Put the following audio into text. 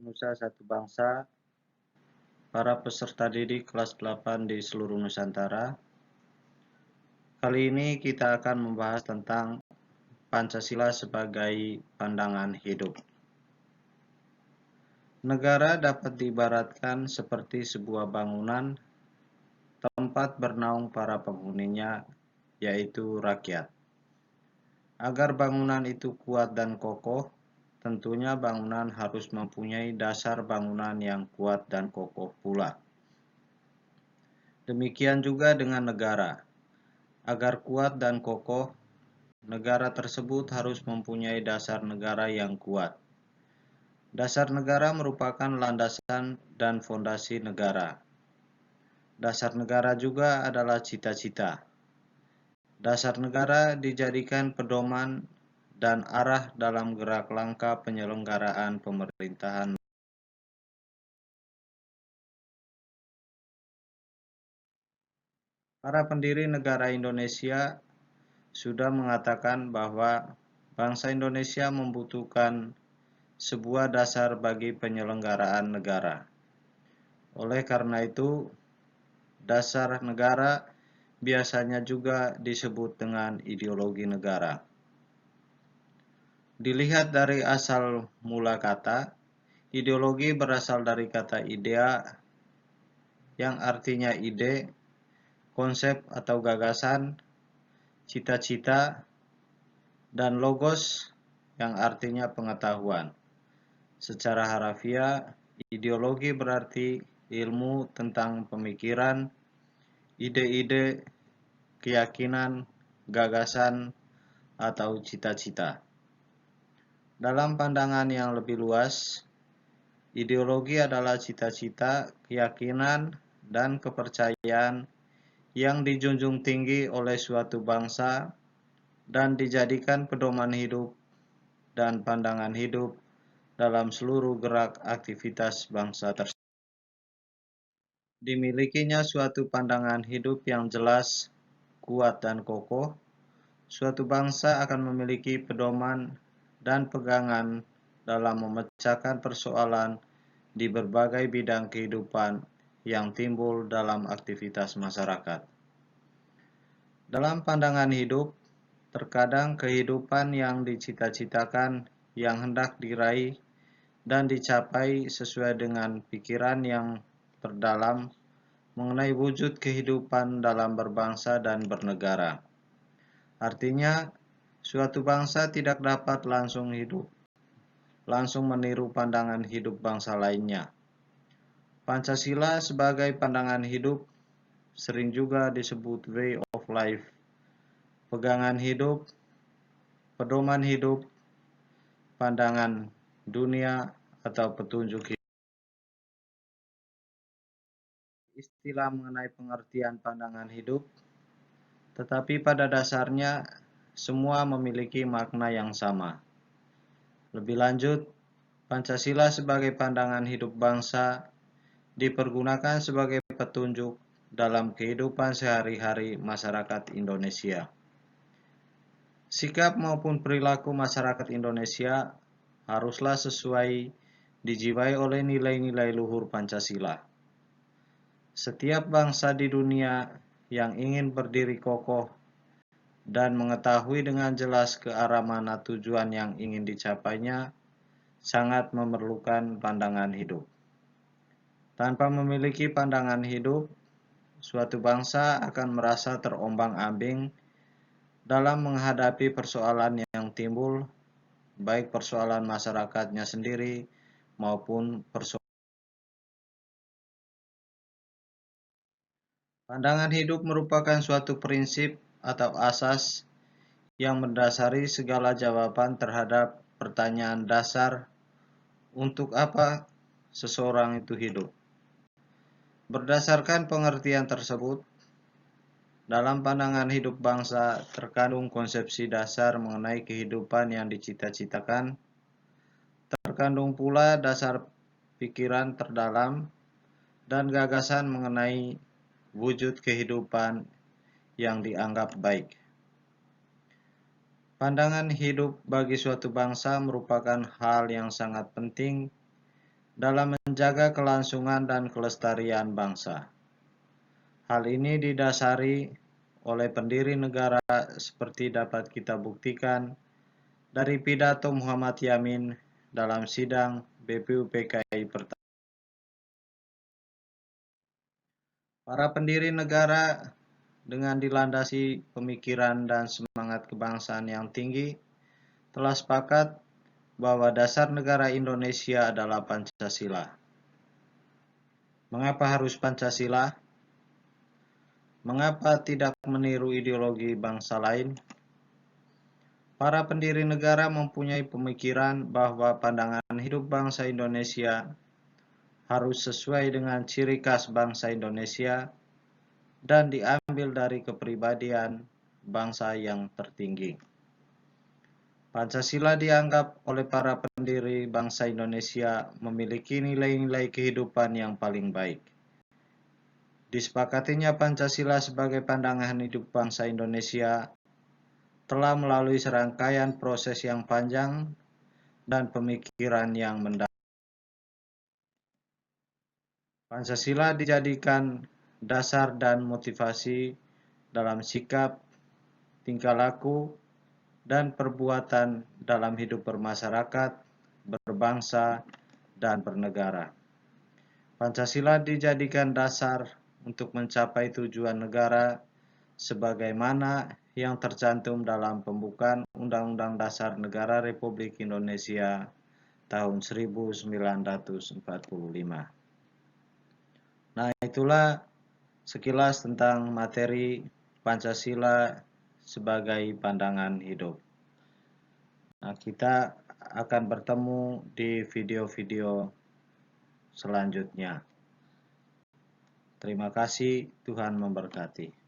Nusa Satu Bangsa, para peserta didik kelas 8 di seluruh Nusantara. Kali ini kita akan membahas tentang Pancasila sebagai pandangan hidup. Negara dapat diibaratkan seperti sebuah bangunan, tempat bernaung para penghuninya, yaitu rakyat. Agar bangunan itu kuat dan kokoh, tentunya bangunan harus mempunyai dasar bangunan yang kuat dan kokoh pula. Demikian juga dengan negara. Agar kuat dan kokoh, negara tersebut harus mempunyai dasar negara yang kuat. Dasar negara merupakan landasan dan fondasi negara. Dasar negara juga adalah cita-cita. Dasar negara dijadikan pedoman dan arah dalam gerak langkah penyelenggaraan pemerintahan. Para pendiri negara Indonesia sudah mengatakan bahwa bangsa Indonesia membutuhkan sebuah dasar bagi penyelenggaraan negara. Oleh karena itu, dasar negara biasanya juga disebut dengan ideologi negara. Dilihat dari asal mula kata, ideologi berasal dari kata idea yang artinya ide, konsep atau gagasan, cita-cita, dan logos yang artinya pengetahuan. Secara harafiah, ideologi berarti ilmu tentang pemikiran, ide-ide, keyakinan, gagasan, atau cita-cita. Dalam pandangan yang lebih luas, ideologi adalah cita-cita, keyakinan, dan kepercayaan yang dijunjung tinggi oleh suatu bangsa dan dijadikan pedoman hidup dan pandangan hidup dalam seluruh gerak aktivitas bangsa tersebut. Dimilikinya suatu pandangan hidup yang jelas, kuat, dan kokoh, suatu bangsa akan memiliki pedoman dan pegangan dalam memecahkan persoalan di berbagai bidang kehidupan yang timbul dalam aktivitas masyarakat. Dalam pandangan hidup, terkadang kehidupan yang dicita-citakan yang hendak diraih dan dicapai sesuai dengan pikiran yang terdalam mengenai wujud kehidupan dalam berbangsa dan bernegara. Artinya, suatu bangsa tidak dapat langsung meniru pandangan hidup bangsa lainnya. Pancasila sebagai pandangan hidup sering juga disebut way of life, pegangan hidup, pedoman hidup, pandangan dunia, atau petunjuk hidup. Istilah mengenai pengertian pandangan hidup, tetapi pada dasarnya semua memiliki makna yang sama. Lebih lanjut, Pancasila sebagai pandangan hidup bangsa dipergunakan sebagai petunjuk dalam kehidupan sehari-hari masyarakat Indonesia. Sikap maupun perilaku masyarakat Indonesia haruslah sesuai dijiwai oleh nilai-nilai luhur Pancasila. Setiap bangsa di dunia yang ingin berdiri kokoh dan mengetahui dengan jelas ke arah mana tujuan yang ingin dicapainya sangat memerlukan pandangan hidup. Tanpa memiliki pandangan hidup, suatu bangsa akan merasa terombang-ambing dalam menghadapi persoalan yang timbul, baik persoalan masyarakatnya sendiri maupun persoalan. Pandangan hidup merupakan suatu prinsip atau asas yang mendasari segala jawaban terhadap pertanyaan dasar untuk apa seseorang itu hidup. Berdasarkan pengertian tersebut, dalam pandangan hidup bangsa terkandung konsepsi dasar mengenai kehidupan yang dicita-citakan, terkandung pula dasar pikiran terdalam dan gagasan mengenai wujud kehidupan yang dianggap baik. Pandangan hidup bagi suatu bangsa merupakan hal yang sangat penting dalam menjaga kelangsungan dan kelestarian bangsa. Hal ini didasari oleh pendiri negara seperti dapat kita buktikan dari pidato Muhammad Yamin dalam sidang BPUPKI pertama. Para pendiri negara dengan dilandasi pemikiran dan semangat kebangsaan yang tinggi telah sepakat bahwa dasar negara Indonesia adalah Pancasila. Mengapa harus Pancasila? Mengapa tidak meniru ideologi bangsa lain? Para pendiri negara mempunyai pemikiran bahwa pandangan hidup bangsa Indonesia harus sesuai dengan ciri khas bangsa Indonesia dan diambil dari kepribadian bangsa yang tertinggi. Pancasila dianggap oleh para pendiri bangsa Indonesia memiliki nilai-nilai kehidupan yang paling baik. Disepakatinya Pancasila sebagai pandangan hidup bangsa Indonesia telah melalui serangkaian proses yang panjang dan pemikiran yang mendalam. Pancasila dijadikan dasar dan motivasi dalam sikap, tingkah laku, dan perbuatan dalam hidup bermasyarakat, berbangsa, dan bernegara. Pancasila dijadikan dasar untuk mencapai tujuan negara sebagaimana yang tercantum dalam pembukaan Undang-Undang Dasar Negara Republik Indonesia tahun 1945. Nah, itulah sekilas tentang materi Pancasila sebagai pandangan hidup. Nah, kita akan bertemu di video-video selanjutnya. Terima kasih, Tuhan memberkati.